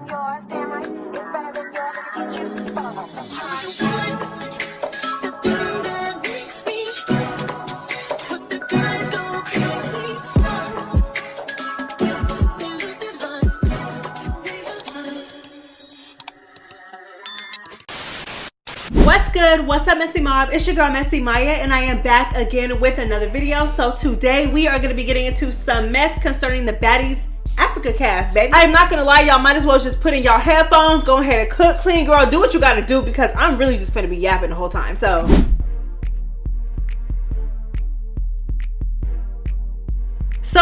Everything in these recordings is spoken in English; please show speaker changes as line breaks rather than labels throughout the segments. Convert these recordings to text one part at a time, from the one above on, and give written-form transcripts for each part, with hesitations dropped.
Yours, damn right, it's better than yours. I can teach you.
What's good? What's up, Messy Mob? It's your girl MessyMya, and I am back again with another video. So today we are going to be getting into some mess concerning the Baddies Africa cast, baby. I'm not gonna lie, y'all might as well just put in y'all headphones, go ahead and cook, clean, girl, do what you gotta do, because I'm really just gonna be yapping the whole time. So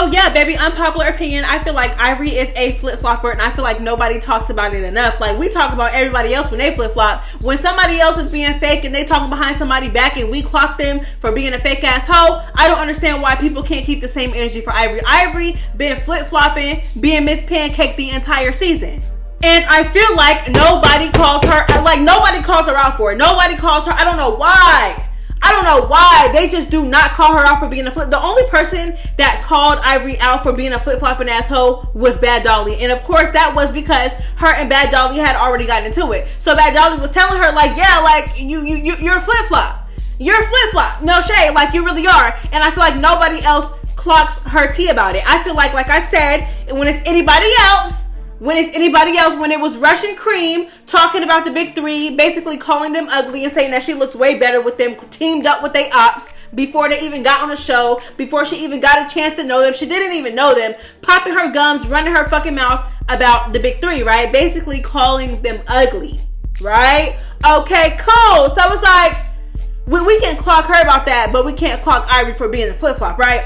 yeah, baby, unpopular opinion. I feel like Ivory is a flip-flopper, and I feel like nobody talks about it enough. Like, we talk about everybody else when they flip-flop. When somebody else is being fake and they talking behind somebody back and we clock them for being a fake-ass hoe, I don't understand why people can't keep the same energy for Ivory. Ivory been flip-flopping, being Miss Pancake the entire season. And I feel like nobody calls her, nobody calls her out for it. Nobody calls her, I don't know why. I don't know why. They just do not call her out for being a flip. The only person that called Ivory out for being a flip-flopping asshole was Bad Dolly. And of course that was because her and Bad Dolly had already gotten into it. So Bad Dolly was telling her, like, yeah, like, you're a flip-flop. You're a flip-flop. No shade, like, you really are. And I feel like nobody else clocks her tea about it. I feel like I said, when it's anybody else, when it was Russian Cream talking about the big three, basically calling them ugly and saying that she looks way better with them, teamed up with they ops before they even got on the show, before she even got a chance to know them. She didn't even know them, popping her gums, running her fucking mouth about the big three, right? Basically calling them ugly, right? Okay, cool. So it's like, we can clock her about that, but we can't clock Ivory for being a flip-flop, right?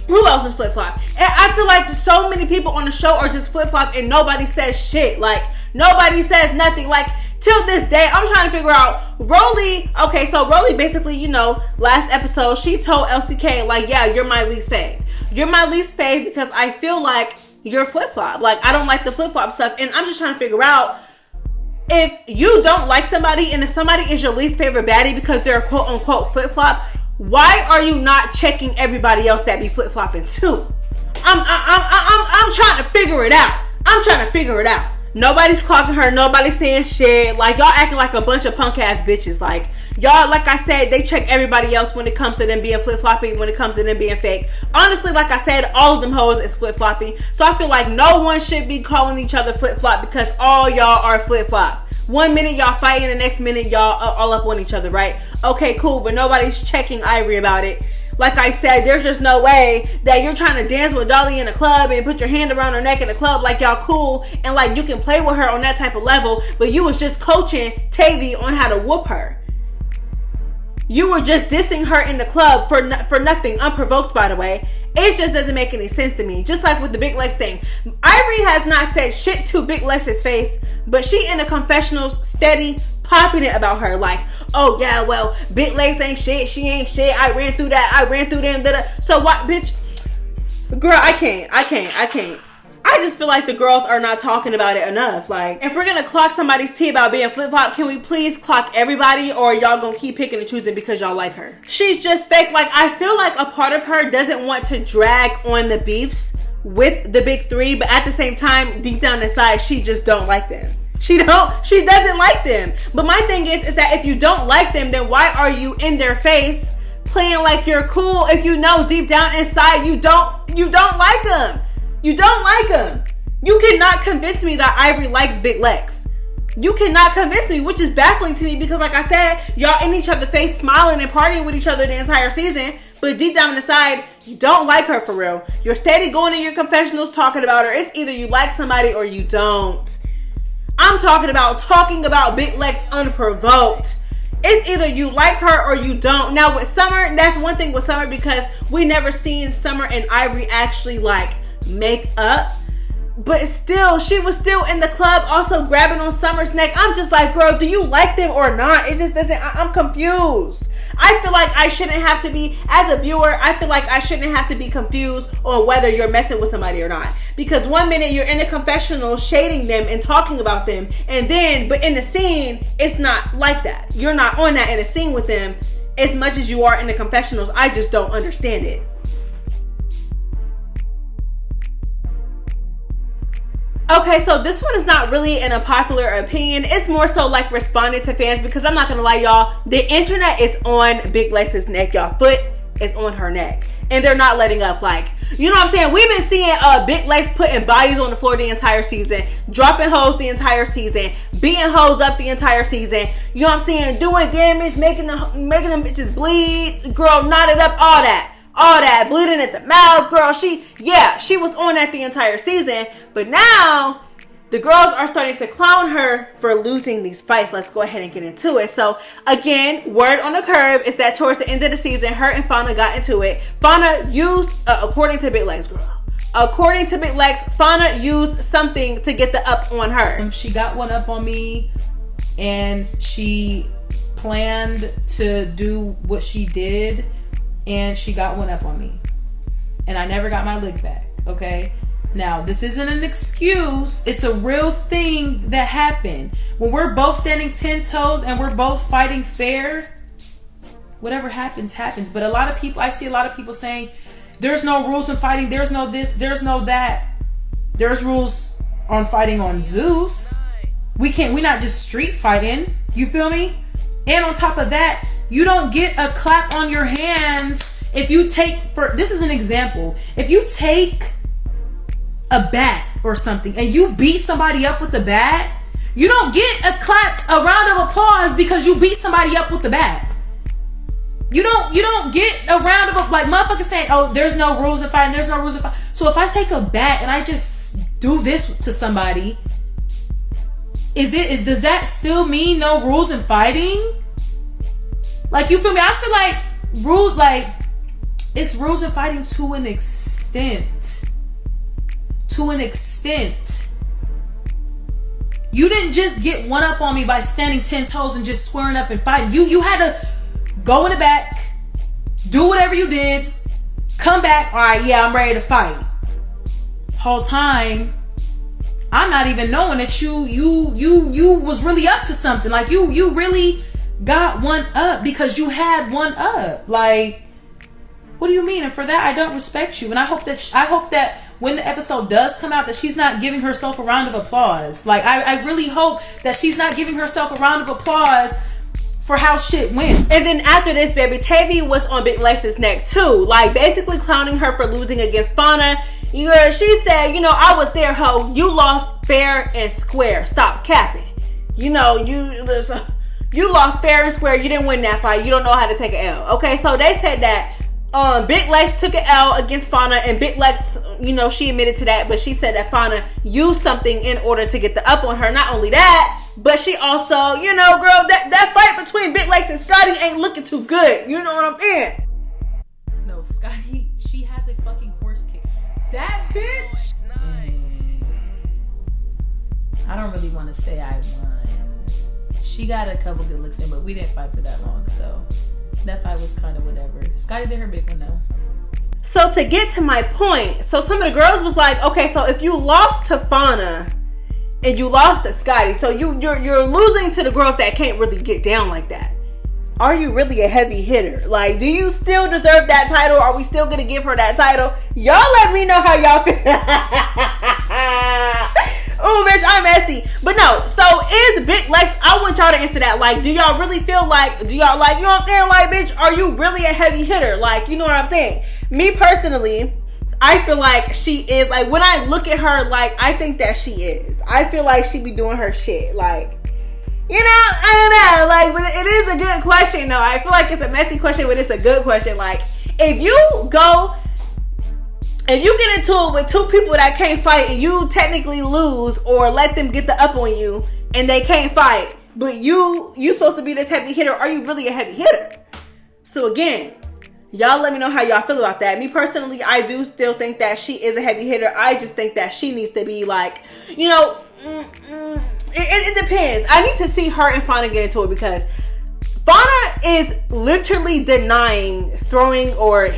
Who else is flip-flop? And I feel like so many people on the show are just flip-flop and nobody says shit. Like, nobody says nothing. Like, till this day, I'm trying to figure out, Rolly, okay, so Rolly basically, you know, last episode, she told LCK, like, yeah, you're my least fave. You're my least fave because I feel like you're flip-flop. Like, I don't like the flip-flop stuff. And I'm just trying to figure out, if you don't like somebody and if somebody is your least favorite baddie because they're a quote-unquote flip-flop, why are you not checking everybody else that be flip-flopping too? I'm trying to figure it out. I'm trying to figure it out. Nobody's clocking her. Nobody's saying shit. Like, y'all acting like a bunch of punk-ass bitches. Like, y'all, like I said, they check everybody else when it comes to them being flip-flopping, when it comes to them being fake. Honestly, like I said, all of them hoes is flip-flopping. So I feel like no one should be calling each other flip-flop because all y'all are flip-flop. One minute y'all fighting, the next minute y'all all up on each other, right? Okay, cool, but nobody's checking Ivory about it. Like I said, there's just no way that you're trying to dance with Dolly in a club and put your hand around her neck in the club like y'all cool and like you can play with her on that type of level, but you was just coaching Tavy on how to whoop her. You were just dissing her in the club for nothing, unprovoked, by the way. It just doesn't make any sense to me. Just like with the Big Lex thing. Ivory has not said shit to Big Lex's face, but she in the confessionals steady popping it about her. Like, oh yeah, well, Big Lex ain't shit. She ain't shit. I ran through that. I ran through them. So what, bitch? Girl, I can't. I just feel like the girls are not talking about it enough. Like, if we're gonna clock somebody's tea about being flip-flop, can we please clock everybody, or y'all gonna keep picking and choosing because y'all like her? She's just fake. Like, I feel like a part of her doesn't want to drag on the beefs with the big three, but at the same time, deep down inside, she just don't like them. She doesn't like them. But my thing is that if you don't like them, then why are you in their face playing like you're cool if you know deep down inside you don't like them? You don't like him. You cannot convince me that Ivory likes Big Lex. You cannot convince me, which is baffling to me because, like I said, y'all in each other's face smiling and partying with each other the entire season, but deep down inside, you don't like her for real. You're steady going in your confessionals talking about her. It's either you like somebody or you don't. I'm talking about Big Lex unprovoked. It's either you like her or you don't. Now with Summer, that's one thing with Summer because we never seen Summer and Ivory actually like make up, but still she was still in the club also grabbing on Summer's neck. I'm just like, girl, do you like them or not? It just doesn't. I'm confused. I feel like I shouldn't have to be, as a viewer, I feel like I shouldn't have to be confused on whether you're messing with somebody or not, because one minute you're in the confessional shading them and talking about them, and then but in the scene it's not like that. You're not on that in a scene with them as much as you are in the confessionals. I just don't understand it. Okay, so this one is not really an unpopular opinion. It's more so like responding to fans, because I'm not gonna lie, y'all, the internet is on Big Lex's neck, y'all. Foot is on her neck, and they're not letting up. Like, you know what I'm saying? We've been seeing Big Lex putting bodies on the floor the entire season, dropping hoes the entire season, beating hoes up the entire season. You know what I'm saying? Doing damage, making them bitches bleed, girl, knotted up, all that, bleeding at the mouth, girl. She was on that the entire season, but now the girls are starting to clown her for losing these fights. Let's go ahead and get into it. So again, word on the curb is that towards the end of the season, her and Fauna got into it. Fauna used, according to Big Lex, Fauna used something to get the up on her.
She got one up on me, and she planned to do what she did, and she got one up on me, and I never got my lick back. Okay, now this isn't an excuse. It's a real thing that happened. When we're both standing 10 toes and we're both fighting fair, whatever happens, happens. But I see a lot of people saying there's no rules in fighting, there's no this, there's no that. There's rules on fighting on Zeus. We're not just street fighting, you feel me? And on top of that, you don't get a clap on your hands if you this is an example. If you take a bat or something and you beat somebody up with the bat, you don't get a round of applause because you beat somebody up with the bat. You don't get a round of like motherfuckers saying, oh, there's no rules in fighting, there's no rules in fighting. So if I take a bat and I just do this to somebody, does that still mean no rules in fighting? Like, you feel me? I feel like it's rules in fighting to an extent. You didn't just get one up on me by standing 10 toes and just squaring up and fighting. You had to go in the back, do whatever you did, come back, all right, yeah, I'm ready to fight. Whole time, I'm not even knowing that you was really up to something. Like, you really got one up because you had one up. Like, what do you mean? And for that, I don't respect you. And I hope that when the episode does come out, that she's not giving herself a round of applause. Like, I really hope that she's not giving herself a round of applause for how shit went.
And then after this, baby, Tavy was on Big Lex's neck too, like basically clowning her for losing against Fauna. She said, I was there, ho. You lost fair and square. Stop capping. You lost fair and square. You didn't win that fight. You don't know how to take an L. Okay, so they said that Big Lex took an L against Fauna, and Big Lex, she admitted to that, but she said that Fauna used something in order to get the up on her. Not only that, but she also, girl, that fight between Big Lex and Scotty ain't looking too good. You know what I'm saying?
No, Scotty, she has a fucking horse kick. That bitch. I don't really want to say I won. She got a couple good looks in, but we didn't fight for that long, so that fight was kind of whatever. Scotty did her big one though.
So to get to my point, so some of the girls was like, okay, so if you lost to Fauna and you lost to Scotty, so you're losing to the girls that can't really get down like that. Are you really a heavy hitter? Like, do you still deserve that title? Are we still gonna give her that title? Y'all let me know how y'all feel. Oh, bitch, I'm messy. But no, so is Big Lex, I want y'all to answer that. Like, do y'all really feel like, you know what I'm saying? Like, bitch, are you really a heavy hitter? Like, you know what I'm saying? Me personally, I feel like she is. Like, when I look at her, like, I think that she is. I feel like she be doing her shit. Like, I don't know. Like, but it is a good question, though. I feel like it's a messy question, but it's a good question. Like, if you get into it with two people that can't fight and you technically lose or let them get the up on you and they can't fight, but you supposed to be this heavy hitter, are you really a heavy hitter? So again, y'all let me know how y'all feel about that. Me personally, I do still think that she is a heavy hitter. I just think that she needs to be like, it depends. I need to see her and Fauna get into it, because Fauna is literally denying throwing or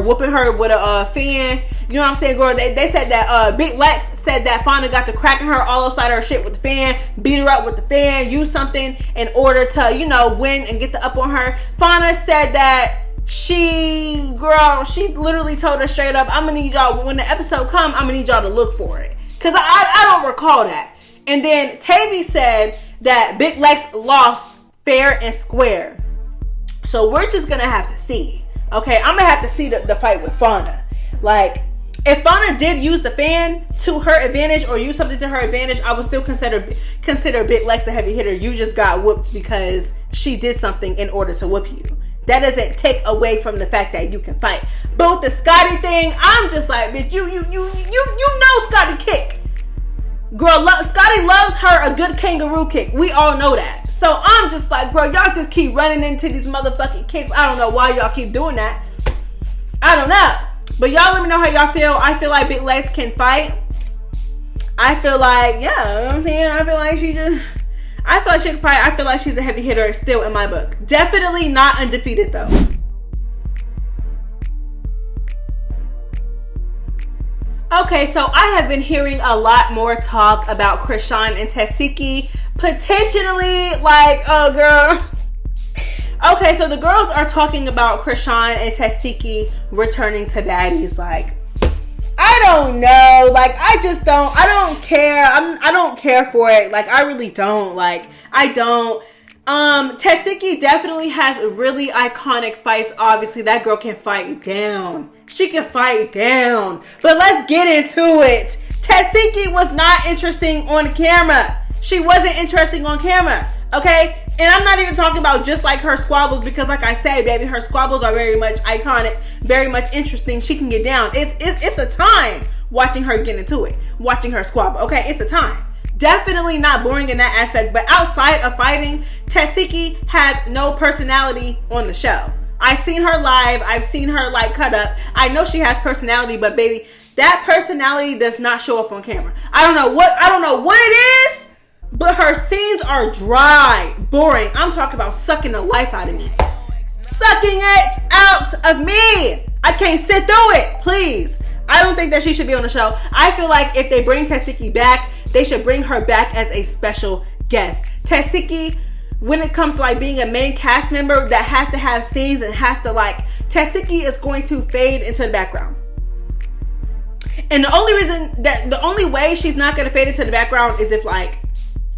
whooping her with a fan. You know what I'm saying, girl? They said that Big Lex said that Fauna got to cracking her all upside her shit with the fan, beat her up with the fan, use something in order to, win and get the up on her. Fauna said that she literally told her straight up, I'm gonna need y'all, when the episode come, I'm gonna need y'all to look for it. Because I don't recall that. And then Tavy said that Big Lex lost fair and square. So we're just going to have to see. Okay, I'm going to have to see the fight with Fauna. Like, if Fauna did use the fan to her advantage or use something to her advantage, I would still consider Big Lex a heavy hitter. You just got whooped because she did something in order to whoop you. That doesn't take away from the fact that you can fight. But with the Scotty thing, I'm just like, bitch, you know Scotty kick. Girl, Scotty loves her a good kangaroo kick. We all know that. So I'm just like, girl, y'all just keep running into these motherfucking kicks. I don't know why y'all keep doing that. I don't know. But y'all let me know how y'all feel. I feel like Big Lex can fight. I feel like, yeah, you know what I'm saying? I feel like she can fight. I feel like she's a heavy hitter still in my book. Definitely not undefeated though. Okay, so I have been hearing a lot more talk about Chrisean and Tesehki potentially, like, oh girl. Okay, so the girls are talking about Chrisean and Tesehki returning to baddies. Like, I don't know. Like, I don't care. I don't care for it. Like, I really don't. Like, I don't. Tesehki definitely has really iconic fights. Obviously, that girl can fight down. She can fight down. But let's get into it. Tesehki was not interesting on camera. She wasn't interesting on camera. Okay? And I'm not even talking about just like her squabbles, because like I said, baby, her squabbles are very much iconic, very much interesting. She can get down. It's a time watching her get into it, watching her squabble. Okay? It's a time. Definitely not boring in that aspect, but outside of fighting, Tesehki has no personality on the show. I've seen her live. I've seen her like cut up. I know she has personality, but baby, that personality does not show up on camera. I don't know what it is, but her scenes are dry, boring. I'm talking about sucking the life out of me. Sucking it out of me. I can't sit through it, please. I don't think that she should be on the show. I feel like if they bring Tesehki back, they should bring her back as a special guest. Tesehki, when it comes to like being a main cast member that has to have scenes and has to like, Tesehki is going to fade into the background. And the only way she's not going to fade into the background is if like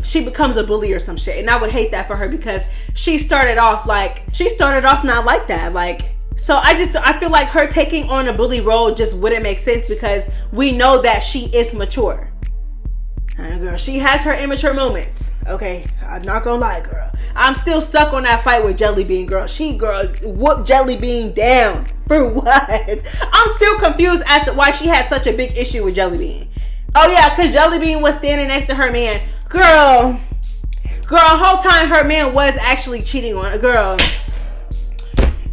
she becomes a bully or some shit. And I would hate that for her, because she started off not like that. Like, so I feel like her taking on a bully role just wouldn't make sense, because we know that she is mature. And girl, she has her immature moments. Okay, I'm not gonna lie, girl. I'm still stuck on that fight with Jelly Bean, girl. She whooped Jelly Bean down. For what? I'm still confused as to why she had such a big issue with Jelly Bean. Oh yeah, because Jelly Bean was standing next to her man. Girl, the whole time her man was actually cheating on a girl.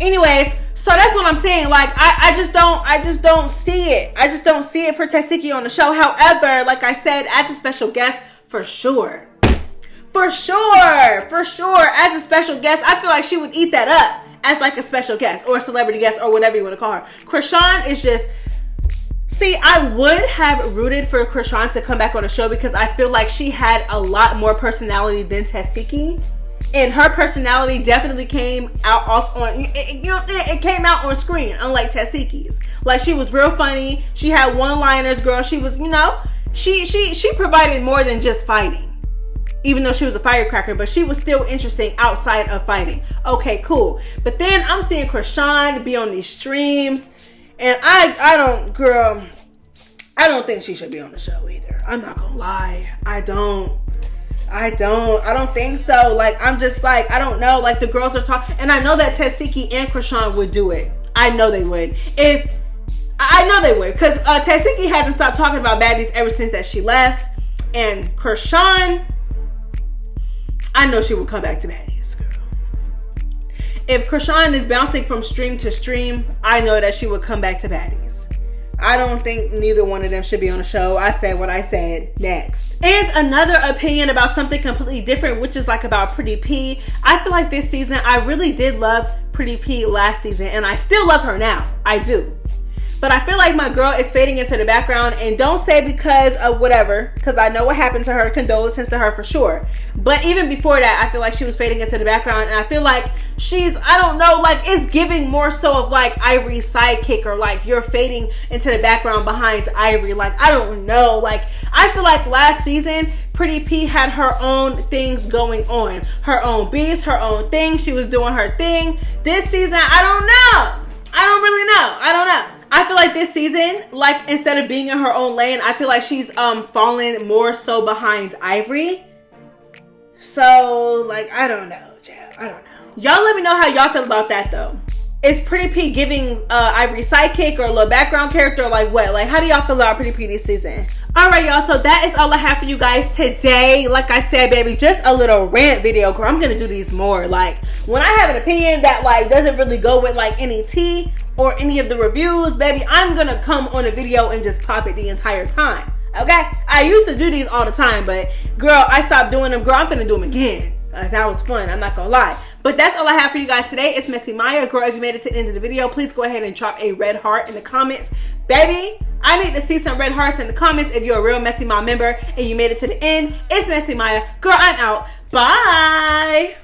Anyways, so that's what I'm saying. Like, I just don't see it. I just don't see it for Tesehki on the show. However, like I said, as a special guest, for sure. As a special guest, I feel like she would eat that up as like a special guest or a celebrity guest or whatever you want to call her. Chrisean is just, see, I would have rooted for Chrisean to come back on the show, because I feel like she had a lot more personality than Tesehki. And her personality definitely came out it came out on screen, unlike Tesehki's. Like, she was real funny. She had one-liners, girl. She was, she provided more than just fighting. Even though she was a firecracker, but she was still interesting outside of fighting. Okay, cool. But then I'm seeing Chrisean be on these streams, and I don't think she should be on the show either. I'm not gonna lie. I don't think so. Like, I'm just like, I don't know. Like, the girls are talking, and I know that Tesehki and Chrisean would do it. I know they would. Because Tesehki hasn't stopped talking about baddies ever since that she left, and Chrisean, I know she will come back to baddies, girl. If Chrisean is bouncing from stream to stream, I know that she would come back to baddies. I don't think neither one of them should be on the show. I said what I said. Next. And another opinion about something completely different, which is like about Pretty P. I feel like this season, I really did love Pretty P last season, and I still love her now. I do. But I feel like my girl is fading into the background, and don't say because of whatever, because I know what happened to her. Condolences to her for sure. But even before that, I feel like she was fading into the background, and I feel like she's, I don't know, like it's giving more so of like Ivory's sidekick, or like you're fading into the background behind Ivory. Like, I don't know. Like, I feel like last season, Pretty P had her own things going on. Her own beats, her own thing. She was doing her thing. This season, I don't know. I don't really know. I don't know. I feel like this season, like instead of being in her own lane, I feel like she's fallen more so behind Ivory. So, like, I don't know, child. I don't know. Y'all let me know how y'all feel about that though. Is Pretty P giving Ivory sidekick or a little background character, or like what? Like, how do y'all feel about Pretty P this season? Alright, y'all, so that is all I have for you guys today. Like I said, baby, just a little rant video, girl. I'm gonna do these more. Like, when I have an opinion that like doesn't really go with like any tea or any of the reviews, baby, I'm gonna come on a video and just pop it the entire time. Okay? I used to do these all the time, but girl, I stopped doing them. Girl, I'm gonna do them again. That was fun, I'm not gonna lie. But that's all I have for you guys today. It's MessyMya. Girl, if you made it to the end of the video, please go ahead and drop a red heart in the comments. Baby, I need to see some red hearts in the comments if you're a real MessyMya member and you made it to the end. It's MessyMya. Girl, I'm out. Bye.